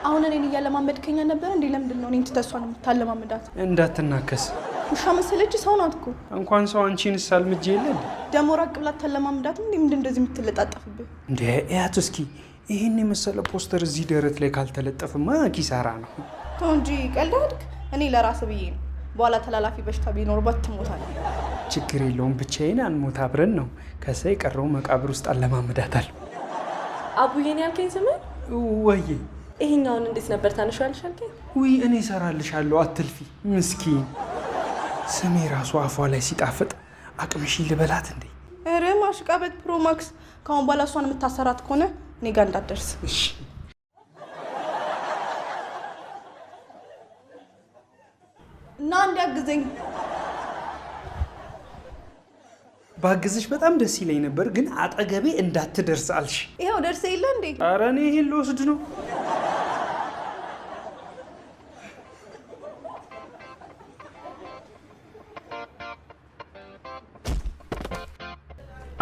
አሁን እኔን እያለማመድከኝ ነበር እንዴ? ለምንድን ነው እኔን ተሷን የምታለማመዳት? እንዳትናከስ። ውሻ መሰለች ሰው ናት እኮ። እንኳን ሰው አንቺን ሳልምጄ የለ ደሞ ራቅ ብላ ታለማመዳት እንዴ? ምንድን እንደዚህ የምትለጣጠፍብህ እንዴ? ያት እስኪ ይሄን የመሰለ ፖስተር እዚህ ደረት ላይ ካልተለጠፈማ ኪሳራ ነው። ተው እንጂ ቀልዳድክ። እኔ ለራስ ብዬ ነው። በኋላ ተላላፊ በሽታ ቢኖርባት ትሞታለህ። ችግር የለውም ብቻዬን አንሞት አብረን ነው። ከዛ የቀረው መቃብር ውስጥ አለማመዳታል። አቡዬን ያልከኝ ስምን ወይ ይሄኛውን እንዴት ነበር ታነሻለሽ አልከኝ? ወይ እኔ እሰራልሻለሁ አትልፊ። ምስኪን ስሜ ራሱ አፏ ላይ ሲጣፍጥ አቅምሽ ልበላት እንዴ? ኧረ ማሽቃበጥ ፕሮማክስ። ካሁን በኋላ እሷን የምታሰራት ከሆነ እኔ ጋር እንዳትደርስ እሺ? እና እንዲያግዘኝ ባግዝሽ በጣም ደስ ይለኝ ነበር፣ ግን አጠገቤ እንዳትደርስ አልሽ። ይሄው ደርሰ የለ እንዴ? ኧረ እኔ ይሄን ልወስድ ነው።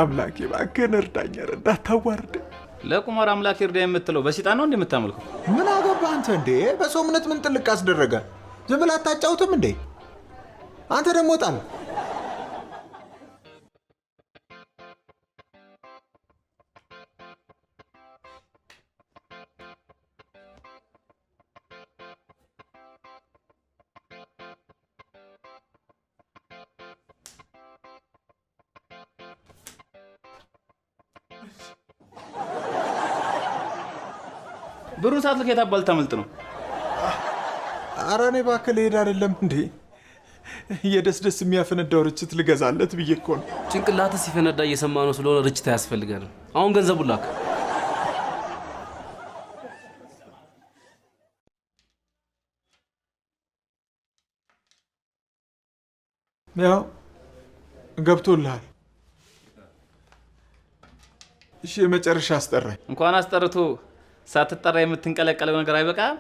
አምላኬ እባክህን እርዳኝ፣ እንዳታዋርድ። ለቁማር አምላክ እርዳ የምትለው በሲጣን ነው እንደምታመልከው? ምን አገባህ አንተ እንዴ? በሰው እምነት ምን ጥልቅ አስደረገ? ዝም ብለህ አታጫውትም እንዴ? አንተ ደግሞ ጣል። ብሩን ሳትልክ የታባል ታመልጥ ነው? ኧረ እኔ እባክህ ልሄድ አይደለም እንዴ? የደስደስ የሚያፈነዳው ርችት ልገዛለት ብዬ እኮ ነው። ጭንቅላት ሲፈነዳ እየሰማ ነው ስለሆነ ርችት አያስፈልገንም። አሁን ገንዘቡን ላክ። ያው ገብቶልሃል። እሺ የመጨረሻ አስጠራኝ። እንኳን አስጠርቶ ሳትጠራ የምትንቀለቀለው ነገር አይበቃም?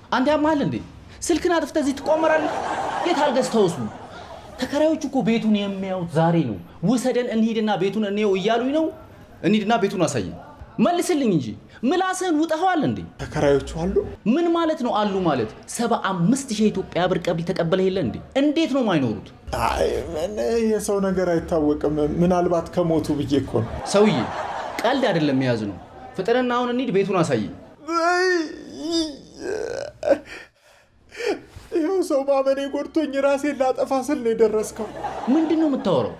አንተ ያማል እንዴ? ስልክን አጥፍተህ እዚህ ትቆመራለህ? የት አልገዝተውስ? ተከራዮቹ እኮ ቤቱን የሚያዩት ዛሬ ነው። ውሰደን እንሂድና ቤቱን እንየው እያሉኝ ነው። እንሂድና ቤቱን አሳየኝ። መልስልኝ እንጂ ምላስህን ውጠኸዋል እንዴ? ተከራዮቹ አሉ? ምን ማለት ነው አሉ ማለት? 75,000 ኢትዮጵያ ብር ቀብድ ተቀበለህ የለ እንዴ? እንዴት ነው ማይኖሩት? አይ ምን የሰው ነገር አይታወቅም። ምናልባት ከሞቱ ብዬ እኮ ነው። ሰውዬ ቀልድ አይደለም የያዝ ነው። ፍጠንና አሁን እንሂድ፣ ቤቱን አሳየኝ። ይኸው ሰው ማመኔ ጎድቶኝ ራሴን ላጠፋ ስል ነው የደረስከው። ምንድን ነው የምታወራው?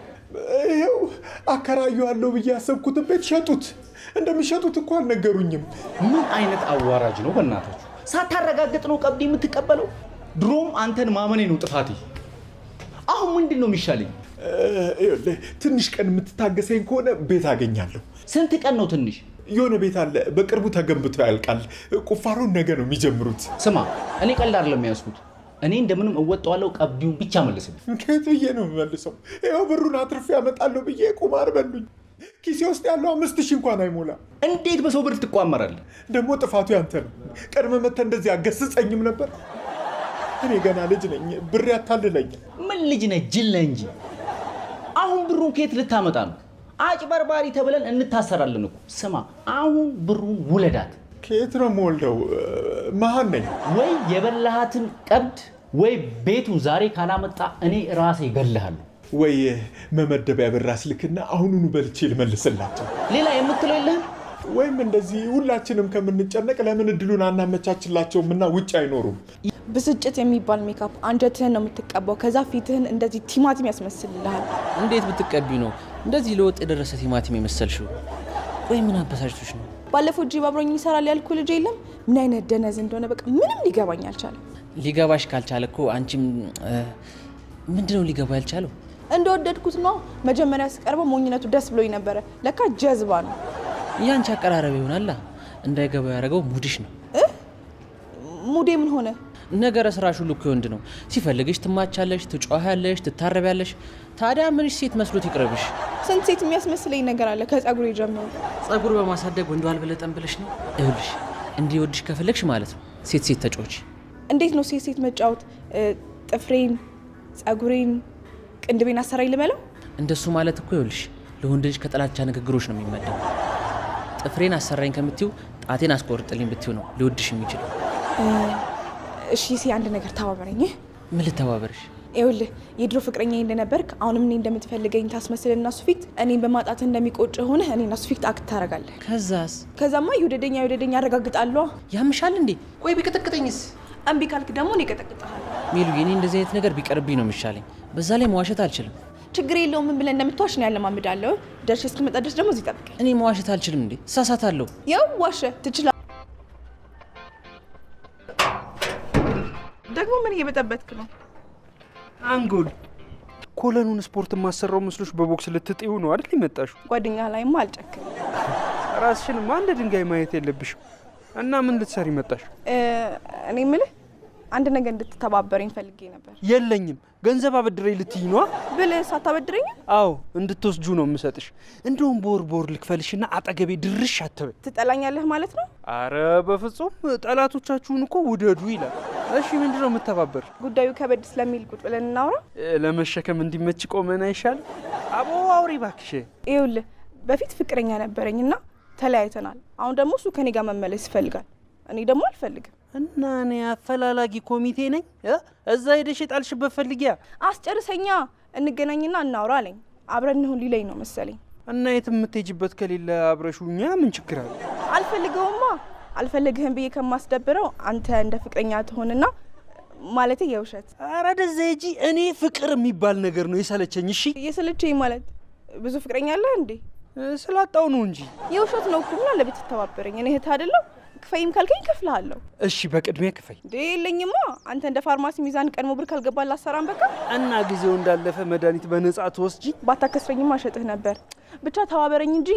ይኸው አከራየዋለሁ ብዬ ያሰብኩትን ቤት ሸጡት። እንደሚሸጡት እኮ አልነገሩኝም። ምን አይነት አዋራጅ ነው በእናታችሁ? ሳታረጋግጥ ነው ቀብድ የምትቀበለው? ድሮም አንተን ማመኔ ነው ጥፋቴ። አሁን ምንድን ነው የሚሻለኝ? ትንሽ ቀን የምትታገሰኝ ከሆነ ቤት አገኛለሁ። ስንት ቀን ነው ትንሽ? የሆነ ቤት አለ በቅርቡ ተገንብቶ ያልቃል። ቁፋሮን ነገ ነው የሚጀምሩት። ስማ እኔ ቀልድ አይደለም ያዝኩት። እኔ እንደምንም እወጣዋለሁ። ቀብዲውን ብቻ መልስልኝ። ከየት ብዬ ነው የምመልሰው? ይኸው ብሩን አትርፌ ያመጣለሁ ብዬ ቁማር በሉኝ። ኪሴ ውስጥ ያለው 5,000 እንኳን አይሞላ። እንዴት በሰው ብር ትቋመራለህ? ደግሞ ጥፋቱ ያንተ ነው። ቀድመህ መተህ እንደዚህ አገስጸኝም ነበር። እኔ ገና ልጅ ነኝ፣ ብር ያታልለኛል። ምን ልጅ ነህ? ጅል ነህ እንጂ። አሁን ብሩን ከየት ልታመጣ ነው? አጭበርባሪ ተብለን እንታሰራለን እኮ። ስማ አሁን ብሩን ውለዳት። ከየት ነው የምወልደው? መሀን ነኝ። ወይ የበላሃትን ቀብድ ወይ ቤቱን ዛሬ ካላመጣ እኔ ራሴ እገልሃለሁ። ወይ መመደቢያ ብር አስልክና አሁኑኑ በልቼ ልመልስላቸው። ሌላ የምትለው የለህም? ወይም እንደዚህ ሁላችንም ከምንጨነቅ ለምን እድሉን አናመቻችላቸውም እና ውጭ አይኖሩም? ብስጭት የሚባል ሜካፕ አንጀትህን ነው የምትቀባው። ከዛ ፊትህን እንደዚህ ቲማቲም ያስመስልልሃል። እንዴት ብትቀቢ ነው እንደዚህ ለወጥ የደረሰ ቲማቲም የመሰልሽው? ወይ ምን አበሳጭቶሽ ነው? ባለፈው ጂብ አብሮኝ ይሰራል ያልኩ ልጅ የለም ምን አይነት ደነዝ እንደሆነ በቃ ምንም ሊገባኝ አልቻለም። ሊገባሽ ካልቻለ እኮ አንቺም ምንድነው ሊገባ ያልቻለው? እንደወደድኩት ነው። መጀመሪያ ስቀርበው ሞኝነቱ ደስ ብሎኝ ነበረ። ለካ ጀዝባ ነው። ያንቺ አቀራረብ ይሆናል እንዳይገባው ያደረገው ሙድሽ ነው። ሙዴ ምን ሆነ? ነገረ ስራሽ ሁሉ እኮ ወንድ ነው። ሲፈልግሽ ትማቻለሽ፣ ትጮሃለሽ፣ ትታረቢያለሽ። ታዲያ ምንሽ ሴት መስሎት ይቅርብሽ? ስንት ሴት የሚያስመስለኝ ነገር አለ ከጸጉሬ ጀምሮ። ጸጉር በማሳደግ ወንዱ አልበለጠም ብለሽ ነው? ይኸውልሽ እንዲወድሽ ከፈለግሽ ማለት ነው ሴት ተጫወች። እንዴት ነው ሴት መጫወት? ጥፍሬን ጸጉሬን ቅንድቤን አሰራኝ ልበለው? እንደሱ ማለት እኮ ይኸውልሽ ለወንድ ልጅ ከጥላቻ ንግግሮች ነው የሚመደው። ጥፍሬን አሰራኝ ከምትዩ ጣቴን አስቆርጥልኝ ብትዩ ነው ሊወድሽ የሚችለው። እሺ አንድ ነገር ተባበረኝ። ምን ልተባበርሽ? ይኸውልህ የድሮ ፍቅረኛዬ እንደነበርክ አሁንም እኔ እንደምትፈልገኝ ታስመስልና እሱ ፊት እኔን በማጣት እንደሚቆጭ ሆነ እኔና እሱ ፊት አክት ታደርጋለህ። ከዛማ ይወደደኛ አረጋግጣለሁ። ያምሻል እንዴ? ቆይ ቢቀጠቅጠኝስ? እምቢ ካልክ ደግሞ እኔ እቀጠቅጥሃለሁ። ሜሉዬ እኔ እንደዚህ አይነት ነገር ቢቀርብኝ ነው የሚሻለኝ። በዛ ላይ መዋሸት አልችልም። ችግር የለውም። ምን ብለህ እንደምትዋሽ ነው ያለማምዳለሁ። ደርሼ እስክመጣ ድረስ ደግሞ እዚህ ጠብቀኝ። እኔ መዋሸት አልችልም እንዴ? እሳሳታለሁ። ያው ዋሸ ትችላለህ። ደግሞ ምን እየበጠበጥክ ነው? አንጎል ኮለኑን ስፖርት ማሰራው መስሎሽ በቦክስ ልትጥዩ ነው አይደል የመጣሽው? ጓደኛ ላይማ አልጨክም። ራስሽንማ እንደ ድንጋይ ማየት የለብሽም። እና ምን ልትሰሪ መጣሽ? እኔ የምልህ አንድ ነገር እንድትተባበረኝ ፈልጌ ነበር። የለኝም ገንዘብ አበድረኝ ልትይ ነው ብለህ ሳታበድረኝ? አዎ እንድትወስጁ ነው የምሰጥሽ። እንደውም ቦር ልክፈልሽና አጠገቤ ድርሽ አትበይ። ትጠላኛለህ ማለት ነው? አረ በፍጹም ጠላቶቻችሁን እኮ ውደዱ ይላል። እሺ ምንድነው የምተባበር? ጉዳዩ ከበድ ስለሚል ቁጭ ብለን እናውራ። ለመሸከም እንዲመች ቆመን አይሻል? አቦ አውሪ እባክሽ። ይኸውልህ በፊት ፍቅረኛ ነበረኝና ተለያይተናል። አሁን ደግሞ እሱ ከኔ ጋር መመለስ ይፈልጋል። እኔ ደግሞ አልፈልግም። እና እኔ አፈላላጊ ኮሚቴ ነኝ? እዛ ሄደሽ የጣልሽበት ፈልጊያ። አስጨርሰኛ እንገናኝና እናውራ አለኝ። አብረን እንሁን ሊለኝ ነው መሰለኝ። እና የት የምትሄጂበት ከሌለ አብረሹኛ ምን ችግር አለ? አልፈልገውማ። አልፈልግህም ብዬ ከማስደብረው አንተ እንደ ፍቅረኛ ትሆንና ማለቴ የውሸት። አረ ደዛ ሂጂ። እኔ ፍቅር የሚባል ነገር ነው የሰለቸኝ። እሺ የሰለቸኝ ማለት ብዙ ፍቅረኛ አለ እንዴ? ስላጣው ነው እንጂ የውሸት ነው እኮ። ምን አለ ብትተባበረኝ? እኔ እህት አይደለሁ? ክፈይም ካልከኝ ከፍልሃለሁ። እሺ በቅድሚያ ክፈይ። እንዴ የለኝማ። አንተ እንደ ፋርማሲ ሚዛን ቀድሞ ብር ካልገባ ላሰራም በቃ። እና ጊዜው እንዳለፈ መድኃኒት በነጻ ትወስጂ። ባታከስረኝማ እሸጥህ ነበር። ብቻ ተባበረኝ እንጂ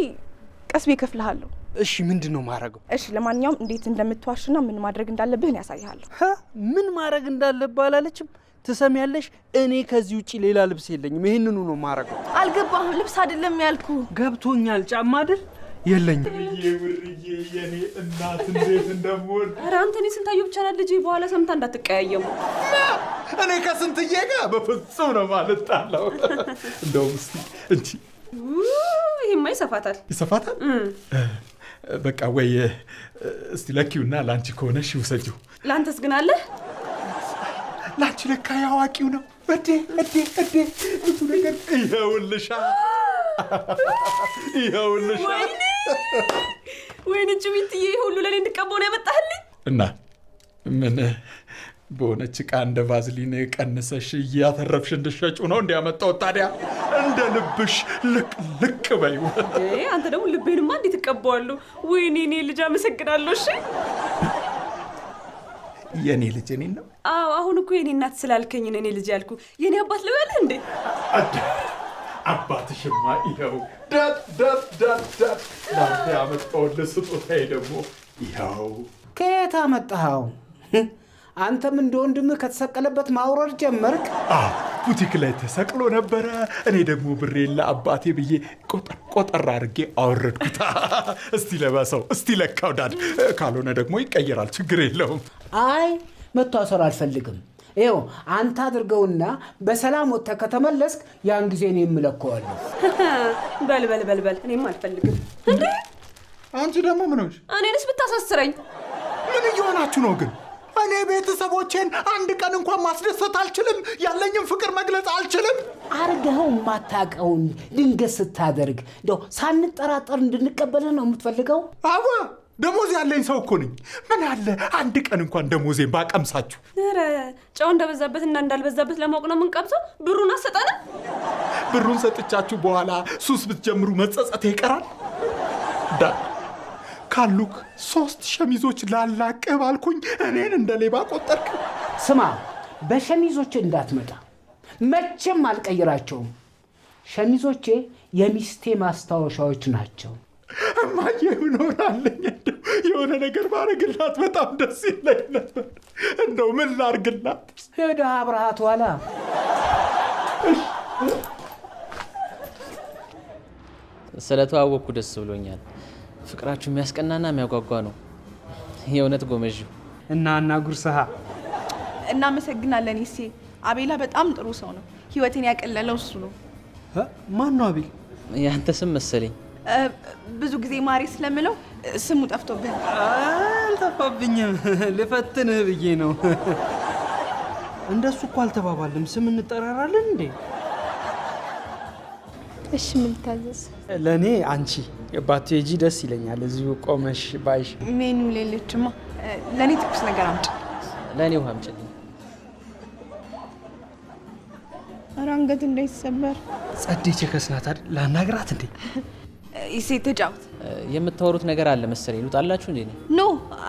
ቀስ ብዬ ከፍልሃለሁ። እሺ ምንድን ነው ማረገው? እሺ ለማንኛውም እንዴት እንደምትዋሽና ምን ማድረግ እንዳለብህ ነው ያሳይሃለሁ። ምን ማድረግ እንዳለብህ አላለችም? ትሰሚያለሽ? እኔ ከዚህ ውጪ ሌላ ልብስ የለኝም። ይሄንኑ ነው ማረገው። አልገባህም? ልብስ አይደለም ያልኩ። ገብቶኛል። ጫማ አይደል? የለኝም። ውርዬ የኔ እናት እንዴት እንደምወድ። ኧረ አንተ እኔ ስንታየሁ ብቻ ናት ልጄ። በኋላ ሰምታ እንዳትቀያየሙ። እኔ ከስንትዬ ጋር በፍጹም ነው ማልጣለው። እንደውም እስቲ እንጂ ይሄማ ይሰፋታል። ይሰፋታል? በቃ ወይ እስቲ ለኪውና ላንቺ ከሆነ እሺ ውሰጂው። ላንተስ ግን አለ? ላንቺ ለካ ያዋቂው ነው። እዴ ብዙ ነገር ይኸውልሻ። ወይኔ ጭሚትዬ ሁሉ ለኔ እንድቀበው ነው ያመጣህልኝ። እና ምን በሆነች ዕቃ እንደ ቫዝሊን ቀንሰሽ እያተረፍሽ እንድትሸጩ ነው እንዲያመጣው? ታዲያ እንደ ልብሽ ልቅ በይው። አንተ ደግሞ ልቤንማ እንዴት እቀበዋለሁ? ወይኔ እኔ ልጅ አመሰግናለሁ። እሺ የኔ ልጅ እኔ ነው? አዎ አሁን እኮ የኔ እናት ስላልከኝ ነው እኔ ልጅ ያልኩ። የኔ አባት ልበልህ እንዴ? አባትሽማ ይኸው ዳት ላንተ ያመጣሁልህ ስጦታዬ ደግሞ ይኸው። ከየት አመጣኸው? አንተም እንደ ወንድምህ ከተሰቀለበት ማውረድ ጀመርክ? ቡቲክ ላይ ተሰቅሎ ነበረ። እኔ ደግሞ ብሬን ለአባቴ ብዬ ቆጠር አድርጌ አወረድኩት። እስቲ ለበሰው፣ እስቲ ለካው ዳድ። ካልሆነ ደግሞ ይቀየራል፣ ችግር የለውም። አይ መታሰር አልፈልግም። ይኸው አንተ አድርገውና በሰላም ወጥተህ ከተመለስክ ያን ጊዜ እኔ የምለከዋለሁ። በል እኔም አልፈልግም። እንዴ አንቺ ደግሞ ምን ሆንሽ? እኔንስ ብታሳስረኝ። ምን እየሆናችሁ ነው ግን? እኔ ቤተሰቦቼን አንድ ቀን እንኳን ማስደሰት አልችልም? ያለኝም ፍቅር መግለጽ አልችልም? አርገኸው ማታውቀውን ድንገት ስታደርግ እንደው ሳንጠራጠር እንድንቀበልህ ነው የምትፈልገው? አዋ ደሞዝ ያለኝ ሰው እኮ ነኝ። ምን አለ አንድ ቀን እንኳን ደሞዜን ባቀምሳችሁ። ኧረ ጨው እንደበዛበትና እንዳልበዛበት ለማወቅ ነው የምንቀምሰው። ብሩን አሰጣነ። ብሩን ሰጥቻችሁ በኋላ ሱስ ብትጀምሩ መጸጸት ይቀራል። ካሉክ 3 ሸሚዞች ላላቅህ ባልኩኝ እኔን እንደ ሌባ ቆጠርክ። ስማ በሸሚዞቼ እንዳትመጣ፣ መቼም አልቀይራቸውም። ሸሚዞቼ የሚስቴ ማስታወሻዎች ናቸው። እማዬ ምን ሆናለኝ? የሆነ ነገር ባረግላት በጣም ደስ ይለኝ ነበር። እንደው ምን ላርግላት? ሄዳ አብረሃት ዋላ። ስለተዋወቅኩ ደስ ብሎኛል። ፍቅራችሁ የሚያስቀናና የሚያጓጓ ነው። የእውነት ጎመዥው እና ጉርሰሃ እናመሰግናለን። ይሴ አቤላ በጣም ጥሩ ሰው ነው። ህይወቴን ያቀለለው እሱ ነው። ማን ነው አቤል? ያንተ ስም መሰለኝ። ብዙ ጊዜ ማሬ ስለምለው ስሙ ጠፍቶብህ። አልጠፋብኝም፣ ልፈትንህ ብዬ ነው። እንደሱ እኮ አልተባባልም። ስም እንጠራራለን እንዴ? እሺ ምን ልታዘዝ? ለእኔ አንቺ ባትሄጂ ደስ ይለኛል። እዚሁ ቆመሽ ባይሽ። ሜኑ ሌለችማ። ለእኔ ትኩስ ነገር አምጪ። ለእኔ ውሃ አምጪልኝ። ኧረ አንገት እንዳይሰበር። ጸዴ ቸከስ ናት አይደል? ላናግራት እንዴ? ሴት ተጫወት። የምታወሩት ነገር አለ መሰለኝ። ልውጣላችሁ እንዴ? ኖ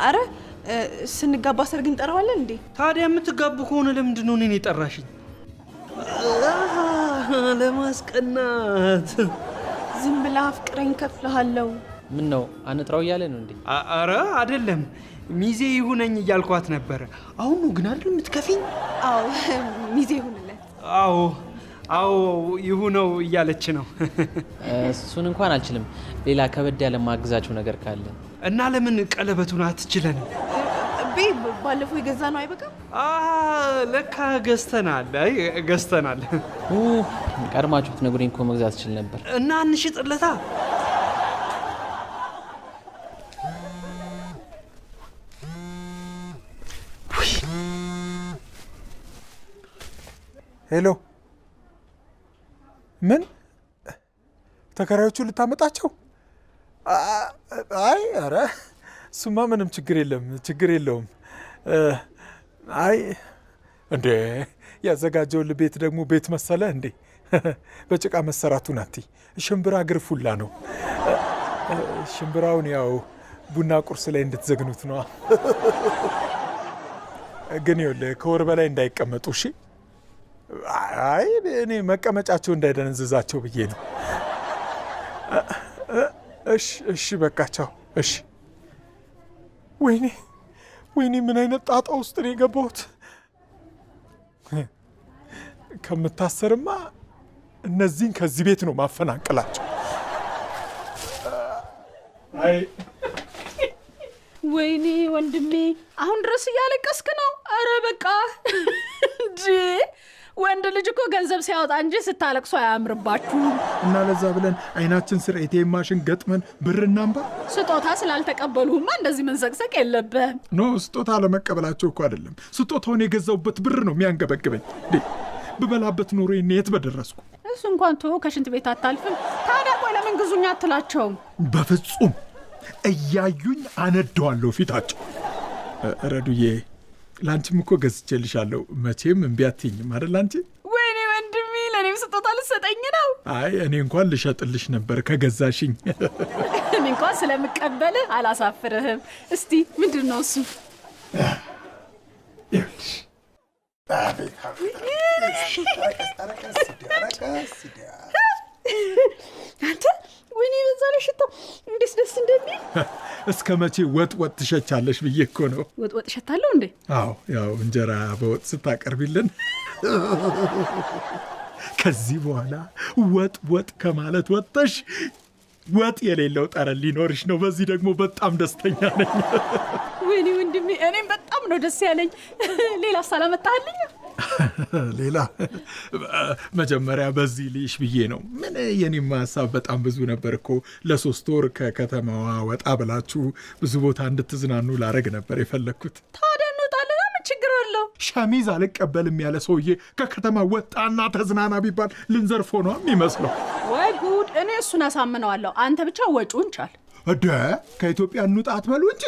አረ ስንጋባ ሰርግ እንጠራዋለን እንዴ? ታዲያ የምትጋቡ ከሆነ ለምንድን ነው እኔን የጠራሽኝ? ለማስቀናት። ዝም ብላ አፍቅረኝ ከፍልሃለሁ። ምን ነው አንጥራው እያለ ነው እንዴ? አረ አይደለም፣ ሚዜ ይሁነኝ እያልኳት ነበረ። አሁን ነው ግን አይደል የምትከፊኝ? አዎ ሚዜ ይሁንለት። አዎ ይሁነው እያለች ነው። እሱን እንኳን አልችልም። ሌላ ከበድ ያለ ማግዛችሁ ነገር ካለ እና ለምን ቀለበቱን አትችለንም? ቤብ ባለፈው የገዛ ነው አይበቃም? ለካ ገዝተናል። ገዝተናል። ቀድማችሁ ትነግሩኝ እኮ መግዛት እችል ነበር። እና እንሽጥለታ። ሄሎ፣ ምን ተከራዮቹ ልታመጣቸው? አይ ኧረ እሱማ ምንም ችግር የለውም። አይ እንዴ ያዘጋጀውን ቤት ደግሞ ቤት መሰለ እንዴ? በጭቃ መሰራቱ ናት። ሽምብራ ግርፉላ ነው። ሽምብራውን ያው ቡና ቁርስ ላይ እንድትዘግኑት ነው። ግን ይኸውልህ ከወር በላይ እንዳይቀመጡ እሺ? አይ እኔ መቀመጫቸው እንዳይደነዝዛቸው ብዬ ነው። እሺ በቃ ቻው። እሺ። ወይኔ ምን አይነት ጣጣ ውስጥ ነው የገባሁት? ከምታሰርማ እነዚህን ከዚህ ቤት ነው ማፈናቀላቸው። አይ ወይኔ ወንድሜ አሁን ድረስ እያለቀስክ ነው? አረ በቃ እንጂ ወንድ ልጅ እኮ ገንዘብ ሲያወጣ እንጂ ስታለቅሱ አያምርባችሁ። እና ለዛ ብለን አይናችን ስር ኤቲኤም ማሽን ገጥመን ብር እናምባ? ስጦታ ስላልተቀበሉማ እንደዚህ መንዘቅዘቅ የለብህም። ኖ ስጦታ ለመቀበላቸው እኮ አይደለም፣ ስጦታውን የገዛውበት ብር ነው የሚያንገበግበኝ። ብበላበት ኖሮ የት በደረስኩ። እሱ እንኳን ተወው፣ ከሽንት ቤት አታልፍም። ታዲያ ቆይ ለምን ግዙኛ አትላቸውም? በፍጹም እያዩኝ አነደዋለሁ ፊታቸው። ረዱዬ ላንቺም እኮ ገዝቼልሻለሁ። መቼም እምቢ አትይኝም አይደል አንቺ? ወይኔ ወንድሜ ለኔም ስጦታ ልትሰጠኝ ነው? አይ እኔ እንኳን ልሸጥልሽ ነበር ከገዛሽኝ። እኔ እንኳን ስለምቀበልህ አላሳፍርህም። እስቲ ምንድን ነው እሱ? ይኸውልሽ አንተ ወይኔ በዛ ላይ ሽታው እንዴት ደስ እንደሚል። እስከ መቼ ወጥ ትሸቻለሽ ብዬ እኮ ነው። ወጥ እሸታለሁ እንዴ? አዎ ያው እንጀራ በወጥ ስታቀርቢልን ከዚህ በኋላ ወጥ ከማለት ወጥተሽ ወጥ የሌለው ጠረን ሊኖርሽ ነው። በዚህ ደግሞ በጣም ደስተኛ ነኝ። ወይኔ ወንድሜ እኔም በጣም ነው ደስ ያለኝ። ሌላ ሳላመጣልኝ ሌላ መጀመሪያ በዚህ ልይሽ ብዬ ነው። ምን የኔም ሀሳብ በጣም ብዙ ነበር እኮ። ለ3 ወር ከከተማዋ ወጣ ብላችሁ ብዙ ቦታ እንድትዝናኑ ላረግ ነበር የፈለግኩት። ታዲያ እንወጣለን፣ ምን ችግር አለው? ሸሚዝ አልቀበልም ያለ ሰውዬ ከከተማ ወጣና ተዝናና ቢባል ልንዘርፎ ነው የሚመስለው። ወይ ጉድ! እኔ እሱን አሳምነዋለሁ። አንተ ብቻ ወጪውን ቻል። ከኢትዮጵያ እንውጣ አትበሉ እንጂ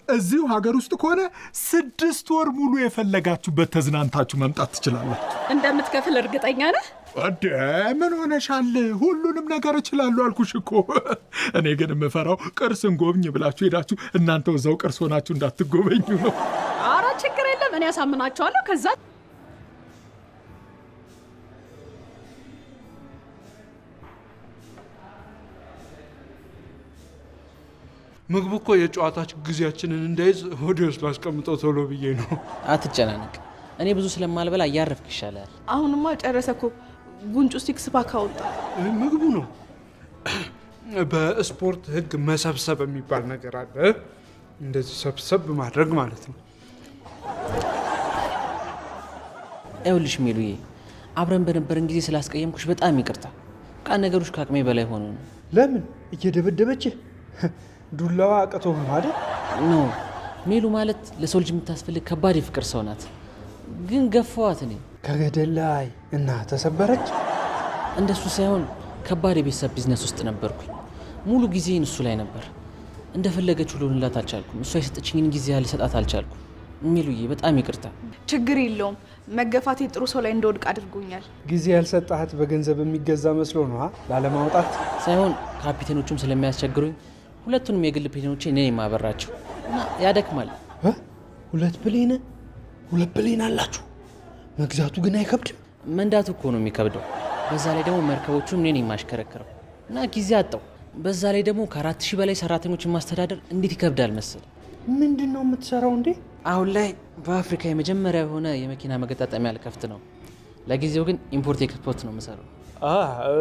እዚሁ ሀገር ውስጥ ከሆነ 6 ወር ሙሉ የፈለጋችሁበት ተዝናንታችሁ መምጣት ትችላላችሁ። እንደምትከፍል እርግጠኛ ነህ? ምን ሆነሻል? ሁሉንም ነገር እችላለሁ አልኩሽ እኮ። እኔ ግን የምፈራው ቅርስን ጎብኝ ብላችሁ ሄዳችሁ እናንተ እዛው ቅርስ ሆናችሁ እንዳትጎበኙ ነው። ኧረ ችግር የለም፣ እኔ ያሳምናቸዋለሁ። ከዛ ምግቡ እኮ የጨዋታችን ጊዜያችንን እንዳይዝ ሆዴ ውስጥ ላስቀምጠው ቶሎ ብዬ ነው። አትጨናነቅ። እኔ ብዙ ስለማልበላ እያረፍክ ይሻላል። አሁንማ ጨረሰ እኮ። ጉንጩ 6 ፓክ አወጣ። ምግቡ ነው። በስፖርት ሕግ መሰብሰብ የሚባል ነገር አለ። እንደዚህ ሰብሰብ ማድረግ ማለት ነው። ይኸውልሽ ሜሉዬ፣ አብረን በነበረን ጊዜ ስላስቀየምኩሽ በጣም ይቅርታ። ቃል ነገሮች ከአቅሜ በላይ ሆኖ ነው። ለምን እየደበደበችህ? ዱላዋ አቅቶህ ነው አይደል? ኖ ሜሉ ማለት ለሰው ልጅ የምታስፈልግ ከባድ የፍቅር ሰው ናት። ግን ገፋዋት። እኔ ከገደል ላይ እና ተሰበረች። እንደሱ ሳይሆን ከባድ የቤተሰብ ቢዝነስ ውስጥ ነበርኩኝ። ሙሉ ጊዜን እሱ ላይ ነበር። እንደፈለገች ልሆንላት አልቻልኩም። እሷ የሰጠችኝን ጊዜ ልሰጣት አልቻልኩም። ሜሉዬ በጣም ይቅርታ። ችግር የለውም። መገፋቴ ጥሩ ሰው ላይ እንደወድቅ አድርጎኛል። ጊዜ ያልሰጣት በገንዘብ የሚገዛ መስሎ ነው ላለማውጣት ሳይሆን ካፒቴኖቹም ስለሚያስቸግሩኝ ሁለቱንም የግል ፕሌኖቼ እኔ የማበራቸው እና ያደክማል። ሁለት ፕሌን አላችሁ? መግዛቱ ግን አይከብድም? መንዳቱ እኮ ነው የሚከብደው። በዛ ላይ ደግሞ መርከቦቹን እኔ የማሽከረክረው እና ጊዜ አጣው። በዛ ላይ ደግሞ ከ4000 በላይ ሰራተኞችን ማስተዳደር እንዴት ይከብዳል መሰል። ምንድን ነው የምትሰራው እንዴ? አሁን ላይ በአፍሪካ የመጀመሪያ የሆነ የመኪና መገጣጠሚያ ልከፍት ነው። ለጊዜው ግን ኢምፖርት ኤክስፖርት ነው የምሰራው።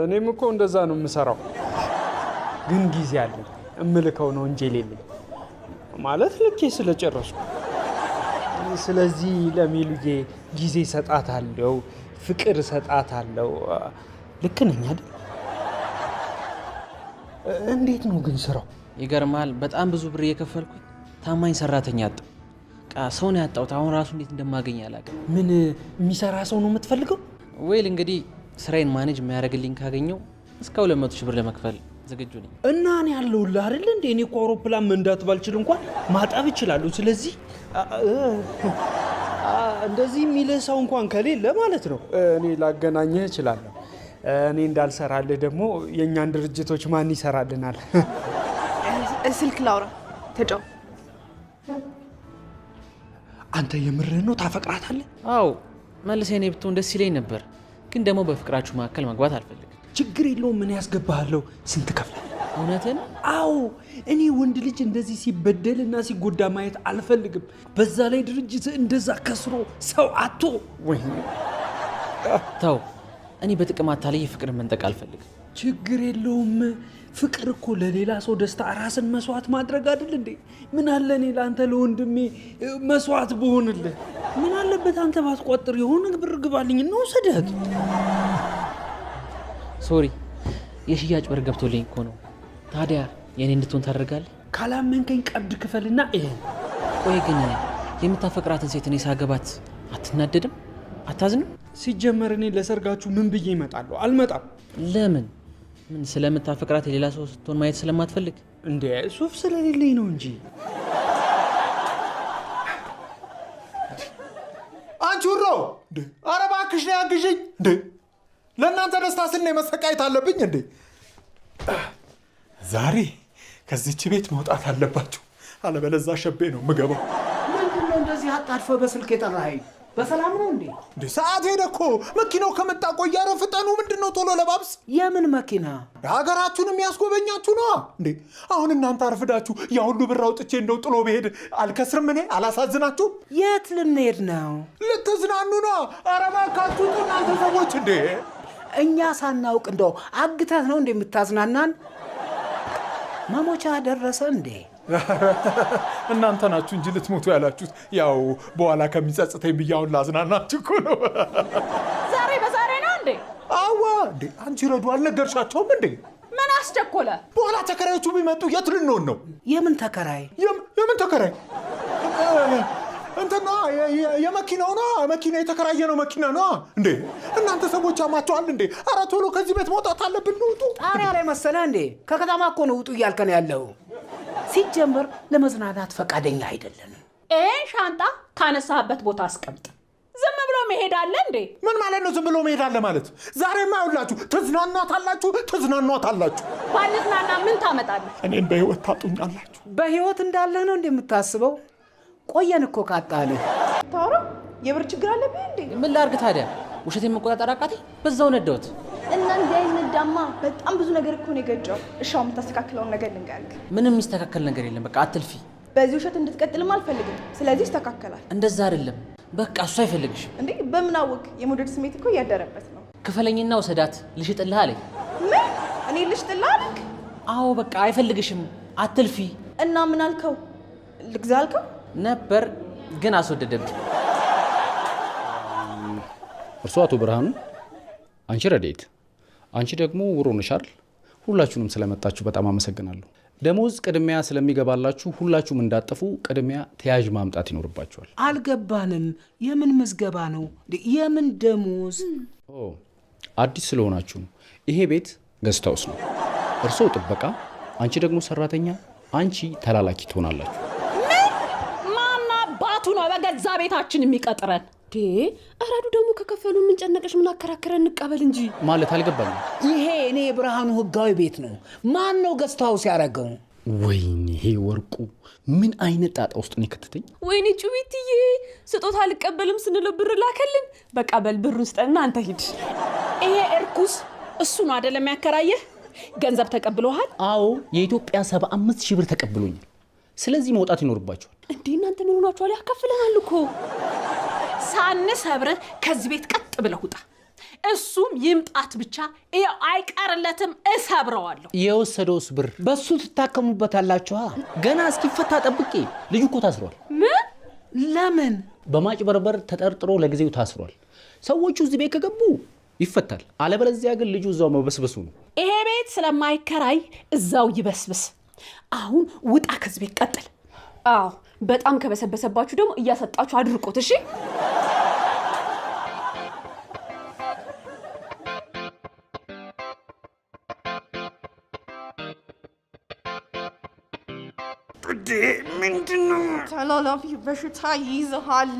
እኔም እኮ እንደዛ ነው የምሰራው። ግን ጊዜ አለኝ። እምልከው ነው እንጂ የሌለኝ ማለት ልኬ ስለጨረስኩ። ስለዚህ ለሜሉዬ ጊዜ እሰጣታለሁ፣ ፍቅር እሰጣታለሁ። ልክ ነኝ አይደል? እንዴት ነው ግን ስራው? ይገርማል። በጣም ብዙ ብር እየከፈልኩኝ ታማኝ ሰራተኛ አጣሁ። ሰው ነው ያጣሁት። አሁን ራሱ እንዴት እንደማገኝ አላውቅም። ምን የሚሰራ ሰው ነው የምትፈልገው? ወይል እንግዲህ ስራዬን ማኔጅ የሚያደርግልኝ ካገኘው እስከ 200,000 ብር ለመክፈል ዝግጁ ነኝ። እና እኔ ያለሁልህ አይደል እንዴ? እኔ እኮ አውሮፕላን መንዳት ባልችል እንኳን ማጠብ እችላለሁ። ስለዚህ እንደዚህ የሚልህ ሰው እንኳን ከሌለ ማለት ነው እኔ ላገናኝህ እችላለሁ። እኔ እንዳልሰራልህ ደግሞ የእኛን ድርጅቶች ማን ይሰራልናል? ስልክ ላውራ። ተጫው። አንተ የምርህን ነው? ታፈቅራታለህ? አዎ መልሰህ እኔ ብትሆን ደስ ይለኝ ነበር፣ ግን ደግሞ በፍቅራችሁ መካከል መግባት አልፈልግም። ችግር የለውም። ምን ያስገባሃለሁ? ስንት ከፍላለህ? እውነትን? አዎ እኔ ወንድ ልጅ እንደዚህ ሲበደልና ሲጎዳ ማየት አልፈልግም። በዛ ላይ ድርጅት እንደዛ ከስሮ ሰው አቶ ወይ ተው። እኔ በጥቅም አታላይ ፍቅር መንጠቅ አልፈልግም። ችግር የለውም። ፍቅር እኮ ለሌላ ሰው ደስታ ራስን መስዋዕት ማድረግ አይደል እንዴ? ምን አለ እኔ ለአንተ ለወንድሜ መስዋዕት በሆንልህ? ምን አለበት አንተ ባትቆጥር? የሆነ ብር ግባልኝ እና ውሰደት። ሶሪ የሽያጭ በር ገብቶልኝ እኮ ነው። ታዲያ የኔ እንድትሆን ታደርጋለህ? ካላመንከኝ ቀብድ ክፈልና ይሄን። ቆይ ግን የምታፈቅራትን ሴት እኔ ሳገባት አትናደድም? አታዝንም? ሲጀመር እኔ ለሰርጋችሁ ምን ብዬ እመጣለሁ? አልመጣም። ለምን? ምን ስለምታፈቅራት የሌላ ሰው ስትሆን ማየት ስለማትፈልግ? እንዴ ሱፍ ስለሌለኝ ነው እንጂ። አንቺ ውሮ! ኧረ እባክሽ ነይ አግዥኝ። እንዴ ለእናንተ ደስታ ስል ነው መሰቃየት አለብኝ እንዴ? ዛሬ ከዚች ቤት መውጣት አለባችሁ፣ አለበለዚያ ሸቤ ነው የምገባው። ምንድን ነው እንደዚህ አጣድፈህ በስልክ የጠራኸኝ? በሰላም ነው እንዴ? ሰዓት ሄደ እኮ። መኪናው ከመጣ ቆየ። ኧረ ፍጠኑ። ምንድን ነው? ቶሎ ለባብስ። የምን መኪና? ሀገራችሁን የሚያስጎበኛችሁ ነዋ እንዴ። አሁን እናንተ አርፍዳችሁ ያ ሁሉ ብር አውጥቼ እንደው ጥሎ ብሄድ አልከስርም? እኔ አላሳዝናችሁም? የት ልንሄድ ነው? ልትዝናኑ ነዋ። ኧረ እባካችሁ እናንተ ሰዎች እንዴ። እኛ ሳናውቅ እንደው አግተህ ነው እንዴ የምታዝናናን? መሞቻ ደረሰ እንዴ? እናንተ ናችሁ እንጂ ልትሞቱ ያላችሁት። ያው በኋላ ከሚጸጽተኝ ብዬ አሁን ላዝናናችሁ እኮ ነው። ዛሬ በዛሬ ነው እንዴ? አዋ እንዴ አንቺ ረዱ አልነገርሻቸውም እንዴ? ምን አስቸኮለ? በኋላ ተከራዮቹ ቢመጡ የት ልንሆን ነው? የምን ተከራይ? የምን ተከራይ? እንትና የመኪናው ነው። መኪና የተከራየ ነው መኪና ነው እንዴ። እናንተ ሰዎች አማቸዋል እንዴ? ኧረ ቶሎ ከዚህ ቤት መውጣት አለብን። ውጡ። ጣሪያ ላይ መሰለህ እንዴ? ከከተማ እኮ ነው ውጡ እያልከን ያለው። ሲጀመር ለመዝናናት ፈቃደኛ አይደለንም። ይህን ሻንጣ ካነሳህበት ቦታ አስቀምጥ። ዝም ብሎ መሄድ አለ እንዴ? ምን ማለት ነው ዝም ብሎ መሄድ አለ ማለት? ዛሬማ ይኸውላችሁ ትዝናኗታላችሁ። ባንዝናና ምን ታመጣለህ? እኔን በህይወት ታጡኛላችሁ። በህይወት እንዳለህ ነው እንደምታስበው? ቆየን እኮ ካጣልህ። ታውራ የብር ችግር አለብህ እንዴ? ምን ላድርግ ታዲያ? ውሸቴን መቆጣጠር አቃተኝ። በዛው ነዳሁት። እና እንዲህ አይነት ዳማ በጣም ብዙ ነገር እኮ ነው የገጨው። እሻው የምታስተካክለውን ነገር ልንገርህ። ምንም የሚስተካከል ነገር የለም። በቃ አትልፊ። በዚህ ውሸት እንድትቀጥልም አልፈልግም። ስለዚህ ይስተካከላል። እንደዛ አይደለም። በቃ እሱ አይፈልግሽም እንዴ? በምን አወቅ? የመውደድ ስሜት እኮ እያደረበት ነው። ክፈለኝና ውሰዳት ልሽጥልህ አለኝ። ምን? እኔ ልሽጥልህ አልክ? አዎ በቃ አይፈልግሽም። አትልፊ። እና ምን አልከው? ልግዛ አልከው ነበር ግን አስወደደብኝ። እርሱ አቶ ብርሃኑ፣ አንቺ ረዴት፣ አንቺ ደግሞ ውሮ ነሽ አይደል? ሁላችሁንም ስለመጣችሁ በጣም አመሰግናለሁ። ደሞዝ ቅድሚያ ስለሚገባላችሁ ሁላችሁም እንዳጠፉ ቅድሚያ ተያዥ ማምጣት ይኖርባችኋል። አልገባንም። የምን ምዝገባ ነው? የምን ደሞዝ? አዲስ ስለሆናችሁ ነው። ይሄ ቤት ገስት ሃውስ ነው። እርሶ ጥበቃ፣ አንቺ ደግሞ ሰራተኛ፣ አንቺ ተላላኪ ትሆናላችሁ። ማና ባቱ ነው በገዛ ቤታችን የሚቀጥረን? አራዱ ደግሞ ከከፈሉ ምን ጨነቀሽ? ምን አከራከረን? እንቀበል እንጂ ማለት አልገባኝም። ይሄ እኔ የብርሃኑ ህጋዊ ቤት ነው። ማን ነው ገስት ሃውስ ያደረገው? ወይኔ ይሄ ወርቁ ምን አይነት ጣጣ ውስጥ ነው የከተተኝ? ወይኔ ጩቢትዬ፣ ስጦታ አልቀበልም ስንለው ብር ላከልን። በቃ በል ብሩን ስጠንና አንተ ሂድ። ይሄ እርኩስ እሱ ነው አይደለም ያከራየህ? ገንዘብ ተቀብለዋል? አዎ የኢትዮጵያ 75,000 ብር ተቀብሎኛል። ስለዚህ መውጣት ይኖርባቸዋል። እንዴ እናንተ ምን ሆናችኋል? ያከፍለናል እኮ። ሳንሰብር ከዚህ ቤት ቀጥ ብለህ ውጣ። እሱም ይምጣት ብቻ። ይኸው አይቀርለትም፣ እሰብረዋለሁ። የወሰደውስ ብር በሱ ትታከሙበታላችሁ። ገና እስኪፈታ ጠብቄ። ልጁ እኮ ታስሯል። ምን? ለምን? በማጭበርበር ተጠርጥሮ ለጊዜው ታስሯል። ሰዎቹ እዚህ ቤት ከገቡ ይፈታል። አለበለዚያ ግን ልጁ እዛው መበስበሱ ነው። ይሄ ቤት ስለማይከራይ እዛው ይበስብስ። አሁን ውጣ ከዚህ ቤት፣ ቀጥል። አዎ በጣም ከበሰበሰባችሁ ደግሞ እያሰጣችሁ አድርቁት። እሺ ምንድነው? ተላላፊ በሽታ ይይዝሃል።